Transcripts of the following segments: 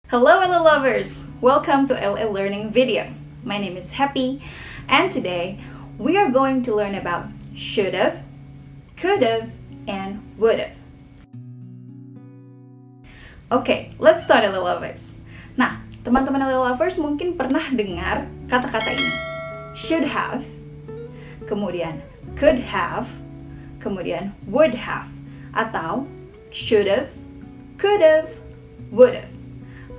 Hello LL lovers! Welcome to LL Learning video. My name is Happy and today we are going to learn about should've, could've, and would've. Okay, let's start LL lovers. Nah, teman-teman LL lovers mungkin pernah dengar kata-kata ini. Should have, kemudian could have, kemudian would have, atau should've, could've, would've.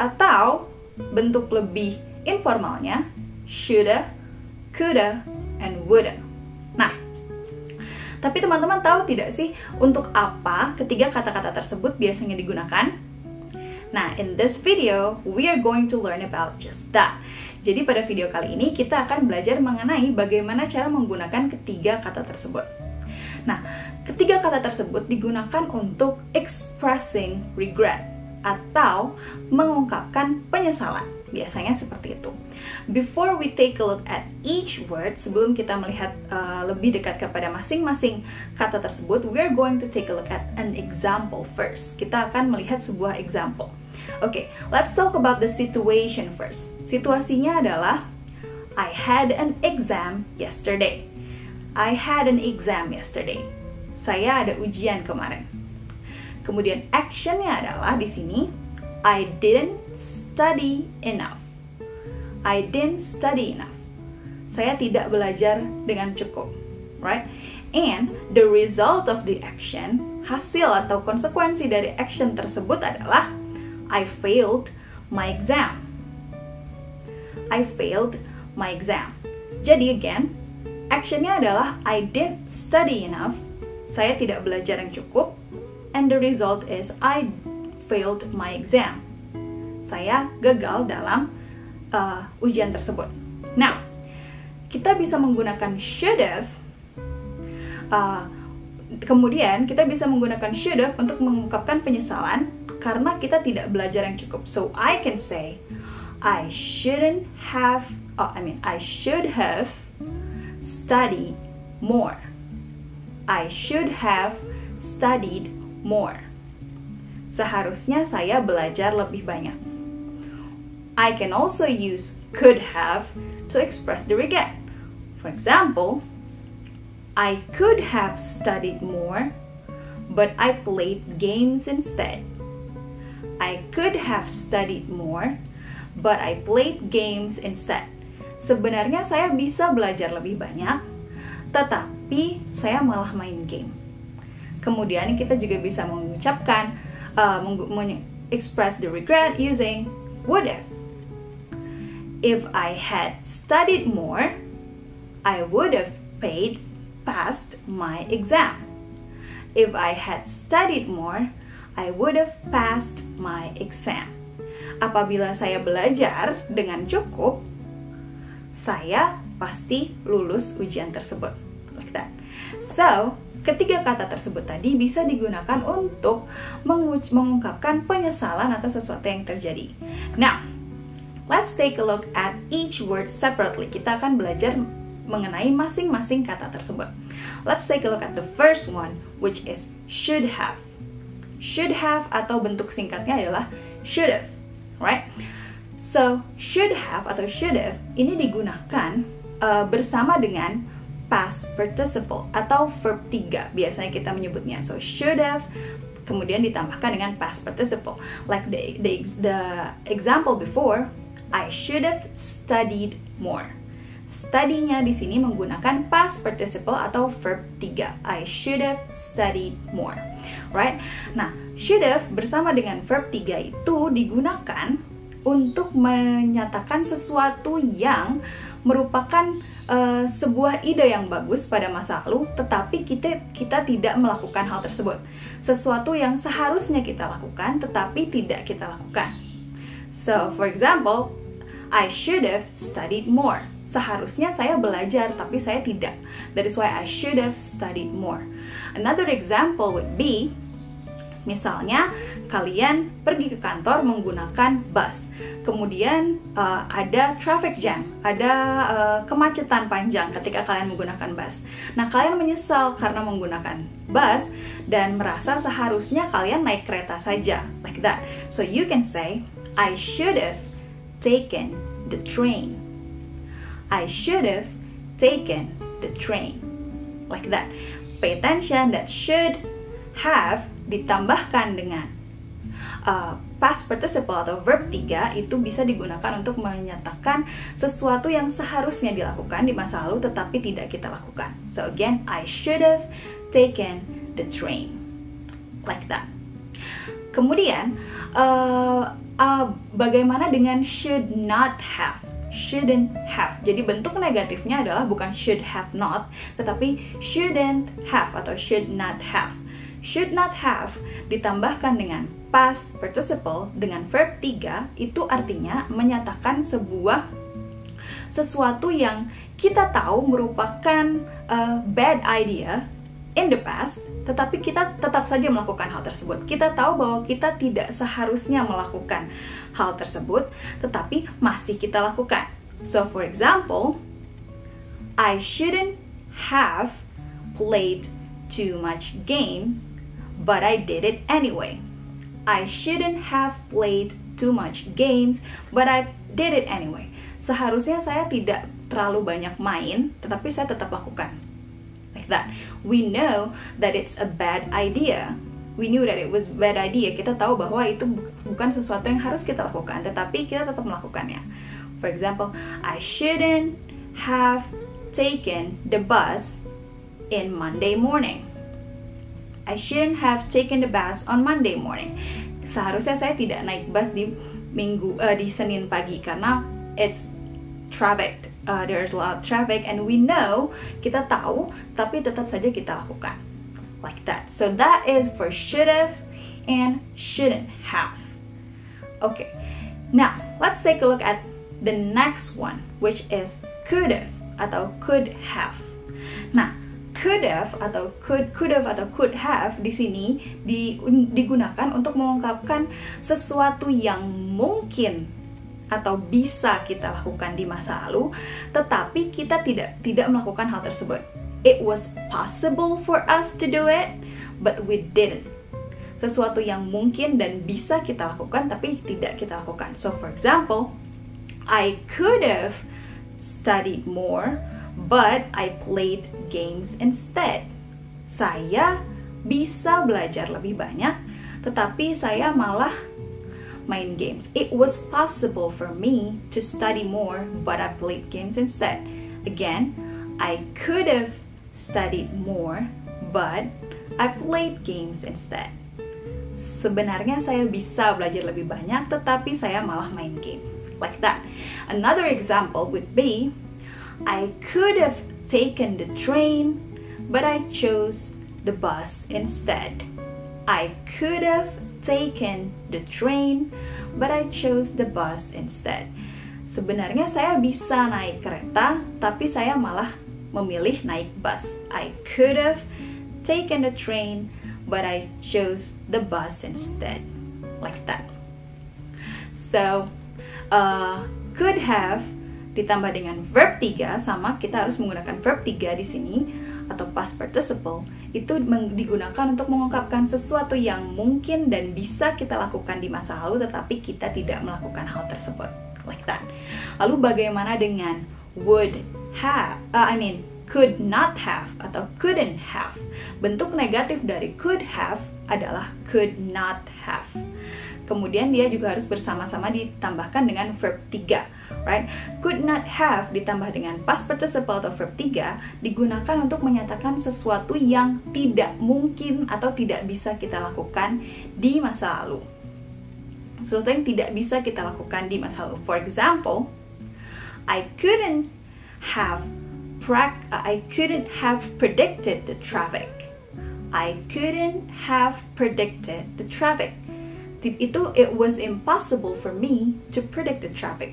Atau bentuk lebih informalnya shoulda, coulda, and woulda. Nah, tapi teman-teman tahu tidak sih untuk apa ketiga kata-kata tersebut biasanya digunakan? Nah, in this video, we are going to learn about just that. Jadi pada video kali ini kita akan belajar mengenai bagaimana cara menggunakan ketiga kata tersebut. Nah, ketiga kata tersebut digunakan untuk expressing regret atau mengungkapkan penyesalan. Biasanya seperti itu. Before we take a look at each word, sebelum kita melihat lebih dekat kepada masing-masing kata tersebut, we are going to take a look at an example first. Kita akan melihat sebuah example. Okay, let's talk about the situation first. Situasinya adalah I had an exam yesterday. I had an exam yesterday. Saya ada ujian kemarin. Kemudian actionnya adalah di sini I didn't study enough. I didn't study enough. Saya tidak belajar dengan cukup, right? And the result of the action, hasil atau konsekuensi dari action tersebut adalah I failed my exam. I failed my exam. Jadi again, actionnya adalah I didn't study enough. Saya tidak belajar yang cukup. And the result is I failed my exam. Saya gagal dalam ujian tersebut. Now, kita bisa menggunakan should've. Kemudian kita bisa menggunakan should've untuk mengungkapkan penyesalan karena kita tidak belajar yang cukup. So I can say I should have studied more. I should have studied more. Seharusnya saya belajar lebih banyak. I can also use could have to express the regret. For example, I could have studied more, but I played games instead. I could have studied more, but I played games instead. Sebenarnya saya bisa belajar lebih banyak, tetapi saya malah main game. Kemudian kita juga bisa mengucapkan, express the regret using would have. If I had studied more, I would have passed my exam. If I had studied more, I would have passed my exam. Apabila saya belajar dengan cukup, saya pasti lulus ujian tersebut. Like that. So, ketiga kata tersebut tadi bisa digunakan untuk mengungkapkan penyesalan atas sesuatu yang terjadi. Now, let's take a look at each word separately. Kita akan belajar mengenai masing-masing kata tersebut. Let's take a look at the first one, which is should have. Should have atau bentuk singkatnya adalah should've, right? So, should have atau should've ini digunakan bersama dengan past participle atau verb 3 biasanya kita menyebutnya. So should have kemudian ditambahkan dengan past participle. Like the example before, I should have studied more. Study-nya di sini menggunakan past participle atau verb 3. I should have studied more. Right? Nah, should have bersama dengan verb 3 itu digunakan untuk menyatakan sesuatu yang merupakan sebuah ide yang bagus pada masa lalu, tetapi kita tidak melakukan hal tersebut. Sesuatu yang seharusnya kita lakukan, tetapi tidak kita lakukan. So, for example, I should have studied more. Seharusnya saya belajar, tapi saya tidak. That is why I should have studied more. Another example would be, misalnya kalian pergi ke kantor menggunakan bus. Kemudian ada traffic jam, ada kemacetan panjang ketika kalian menggunakan bus. Nah, kalian menyesal karena menggunakan bus dan merasa seharusnya kalian naik kereta saja, like that. So you can say, I should have taken the train. I should have taken the train. Like that. Pay attention that should have ditambahkan dengan past participle atau verb 3 itu bisa digunakan untuk menyatakan sesuatu yang seharusnya dilakukan di masa lalu tetapi tidak kita lakukan. So again, I should have taken the train. Like that. Kemudian, bagaimana dengan should not have? Shouldn't have. Jadi bentuk negatifnya adalah bukan should have not, tetapi shouldn't have atau should not have. Should not have ditambahkan dengan past participle dengan verb 3 itu artinya menyatakan sesuatu yang kita tahu merupakan bad idea in the past, tetapi kita tetap saja melakukan hal tersebut. Kita tahu bahwa kita tidak seharusnya melakukan hal tersebut, tetapi masih kita lakukan. So for example, I shouldn't have played too much games, but I did it anyway. I shouldn't have played too much games, but I did it anyway. Seharusnya saya tidak terlalu banyak main, tetapi saya tetap lakukan. Like that. We know that it's a bad idea. We knew that it was a bad idea. Kita tahu bahwa itu bukan sesuatu yang harus kita lakukan, tetapi kita tetap melakukannya. For example, I shouldn't have taken the bus in Monday morning. I shouldn't have taken the bus on Monday morning. Seharusnya saya tidak naik bus di Senin pagi karena it's traffic. There's a lot of traffic and we know, kita tahu, tapi tetap saja kita lakukan. Like that. So that is for should have and shouldn't have. Okay. Now, let's take a look at the next one, which is could have atau could have. Nah, could have atau could have di sini digunakan untuk mengungkapkan sesuatu yang mungkin atau bisa kita lakukan di masa lalu, tetapi kita tidak melakukan hal tersebut. It was possible for us to do it, but we didn't. Sesuatu yang mungkin dan bisa kita lakukan, tapi tidak kita lakukan. So for example, I could have studied more, but I played games instead. Saya bisa belajar lebih banyak, tetapi saya malah main games. It was possible for me to study more, but I played games instead. Again, I could have studied more, but I played games instead. Sebenarnya saya bisa belajar lebih banyak, tetapi saya malah main games. Like that. Another example would be, I could have taken the train, but I chose the bus instead. I could have taken the train, but I chose the bus instead. Sebenarnya saya bisa naik kereta, tapi saya malah memilih naik bus. I could have taken the train, but I chose the bus instead. Like that. So, could have ditambah dengan verb 3, sama kita harus menggunakan verb 3 di sini atau past participle, itu digunakan untuk mengungkapkan sesuatu yang mungkin dan bisa kita lakukan di masa lalu tetapi kita tidak melakukan hal tersebut. Like that. Lalu bagaimana dengan would have, could not have atau couldn't have? Bentuk negatif dari could have adalah could not have. Kemudian dia juga harus bersama-sama ditambahkan dengan verb 3, right? Could not have ditambah dengan past participle atau verb 3 digunakan untuk menyatakan sesuatu yang tidak mungkin atau tidak bisa kita lakukan di masa lalu. Sesuatu yang tidak bisa kita lakukan di masa lalu. For example, I couldn't have predicted the traffic. I couldn't have predicted the traffic. It was impossible for me to predict the traffic.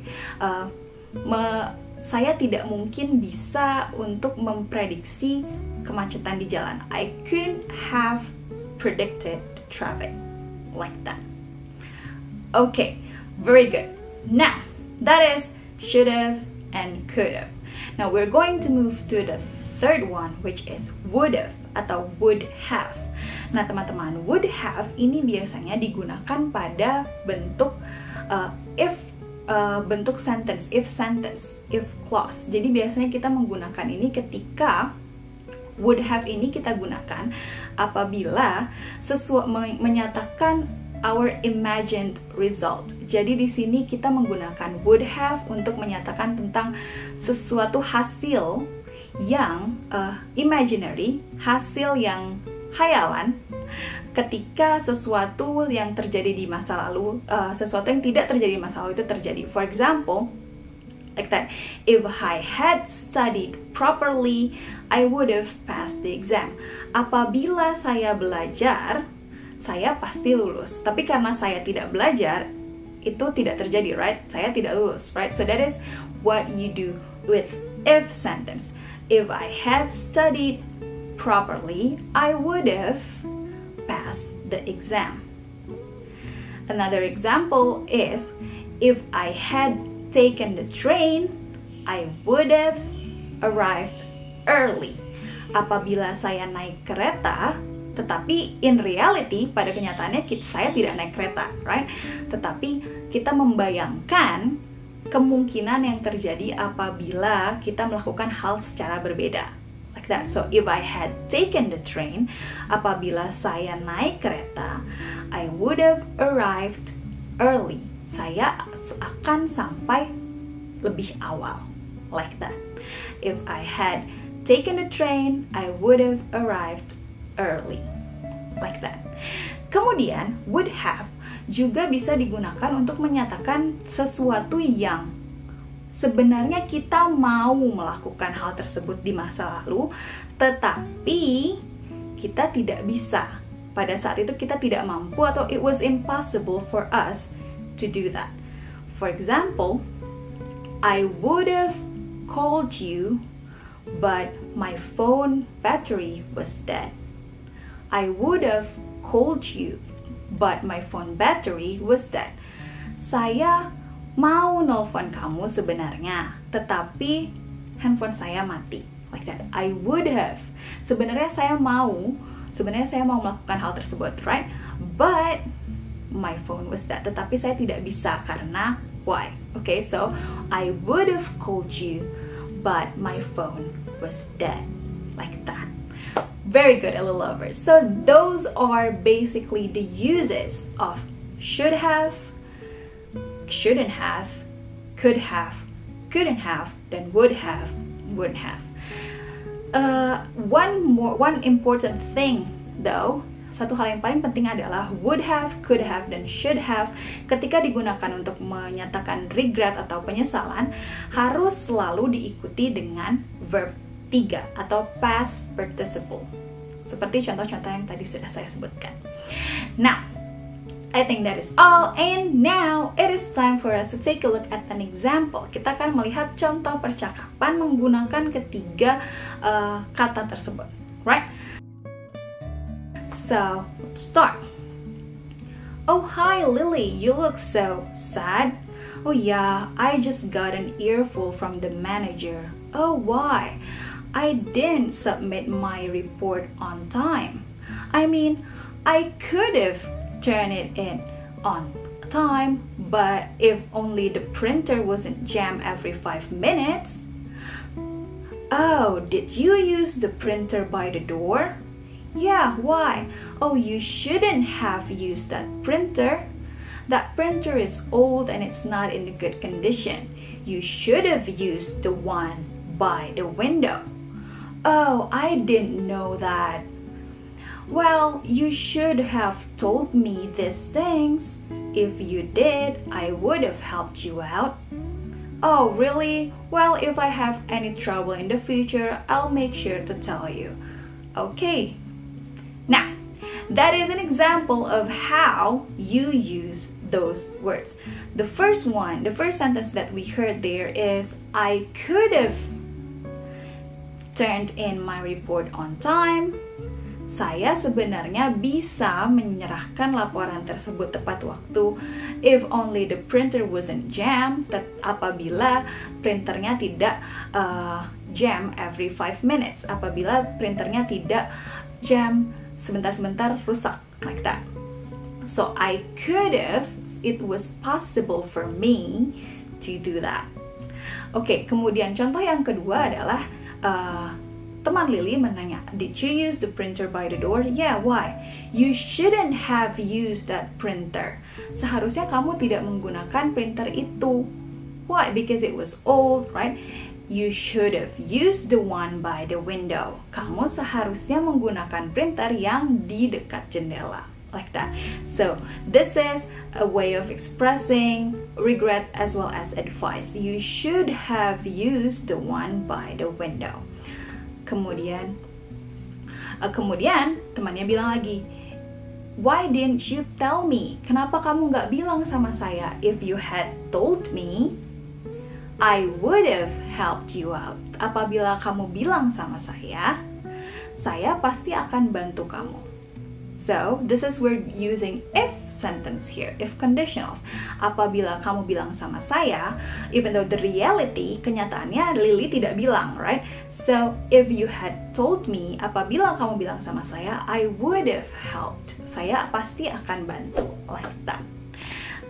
Saya tidak mungkin bisa untuk memprediksi kemacetan di jalan. I couldn't have predicted the traffic. Like that. Okay, very good. Now, that is should have and could have. Now, we're going to move to the third one, which is would have atau would have. Nah, teman-teman, would have ini biasanya digunakan pada bentuk if bentuk sentence, if clause. Jadi biasanya kita menggunakan ini ketika would have ini kita gunakan apabila menyatakan our imagined result. Jadi di sini kita menggunakan would have untuk menyatakan tentang sesuatu hasil yang imaginary, hasil yang hayalan, ketika sesuatu yang terjadi di masa lalu, sesuatu yang tidak terjadi di masa lalu itu terjadi. For example, like that, if I had studied properly, I would have passed the exam. Apabila saya belajar, saya pasti lulus. Tapi karena saya tidak belajar, itu tidak terjadi, right? Saya tidak lulus, right? So that is what you do with if sentence. If I had studied properly, I would have passed the exam. Another example is, if I had taken the train, I would have arrived early. Apabila saya naik kereta, tetapi in reality, pada kenyataannya saya tidak naik kereta, right? Tetapi kita membayangkan kemungkinan yang terjadi apabila kita melakukan hal secara berbeda. Like that. So if I had taken the train, apabila saya naik kereta, I would have arrived early. Saya akan sampai lebih awal. Like that. If I had taken the train, I would have arrived early. Like that. Kemudian would have juga bisa digunakan untuk menyatakan sesuatu yang sebenarnya kita mau melakukan hal tersebut di masa lalu, tetapi kita tidak bisa. Pada saat itu kita tidak mampu atau it was impossible for us to do that. For example, I would have called you, but my phone battery was dead. I would have called you, but my phone battery was dead. Saya mau nelfon kamu sebenarnya, tetapi handphone saya mati. Like that. I would have. Sebenarnya saya mau melakukan hal tersebut, right? But my phone was dead. Tetapi saya tidak bisa karena why? Okay, so I would have called you, but my phone was dead. Like that. Very good, Ella lovers. So those are basically the uses of should have, shouldn't have, could have, couldn't have, then would have, wouldn't have. One important thing though, satu hal yang paling penting adalah would have, could have, dan should have ketika digunakan untuk menyatakan regret atau penyesalan harus selalu diikuti dengan verb 3 atau past participle. Seperti contoh-contoh yang tadi sudah saya sebutkan. Now, I think that is all, and now it is time for us to take a look at an example. Kita akan melihat contoh percakapan menggunakan ketiga kata tersebut, right? So, let's start. Oh, hi Lily, you look so sad. Oh yeah, I just got an earful from the manager. Oh, why? I didn't submit my report on time. I mean, I could have turned it in on time, but if only the printer wasn't jammed every 5 minutes. Oh, did you use the printer by the door? Yeah, why? Oh, you shouldn't have used that printer. That printer is old and it's not in good condition. You should have used the one by the window. Oh, I didn't know that. Well, you should have told me these things. If you did, I would have helped you out. Oh, really? Well, if I have any trouble in the future, I'll make sure to tell you. Okay. Now, that is an example of how you use those words. The first sentence that we heard there is, I could have turned in my report on time. Saya sebenarnya bisa menyerahkan laporan tersebut tepat waktu if only the printer wasn't jammed, apabila printernya tidak jam every 5 minutes, apabila printernya tidak jam sebentar-sebentar rusak, like that. So I could have it was possible for me to do that. Oke, kemudian contoh yang kedua adalah teman Lily menanya, did you use the printer by the door? Yeah, why? You shouldn't have used that printer. Seharusnya kamu tidak menggunakan printer itu. Why? Because it was old, right? You should have used the one by the window. Kamu seharusnya menggunakan printer yang di dekat jendela. Like that. So, this is a way of expressing regret as well as advice. You should have used the one by the window. Kemudian temannya bilang lagi, why didn't you tell me? Kenapa kamu nggak bilang sama saya? If you had told me, I would have helped you out. Apabila kamu bilang sama saya pasti akan bantu kamu. So, this is we're using if sentence here, if conditionals. Apabila kamu bilang sama saya, even though the reality, kenyataannya Lily tidak bilang, right? So, if you had told me, apabila kamu bilang sama saya, I would have helped. Saya pasti akan bantu, like that.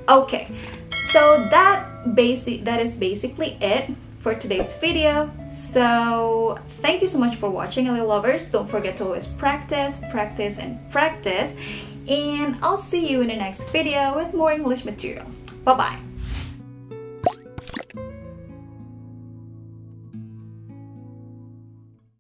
Okay, so that is basically it for today's video. So thank you so much for watching, LA lovers. Don't forget to always practice, practice, and practice. And I'll see you in the next video with more English material. Bye-bye.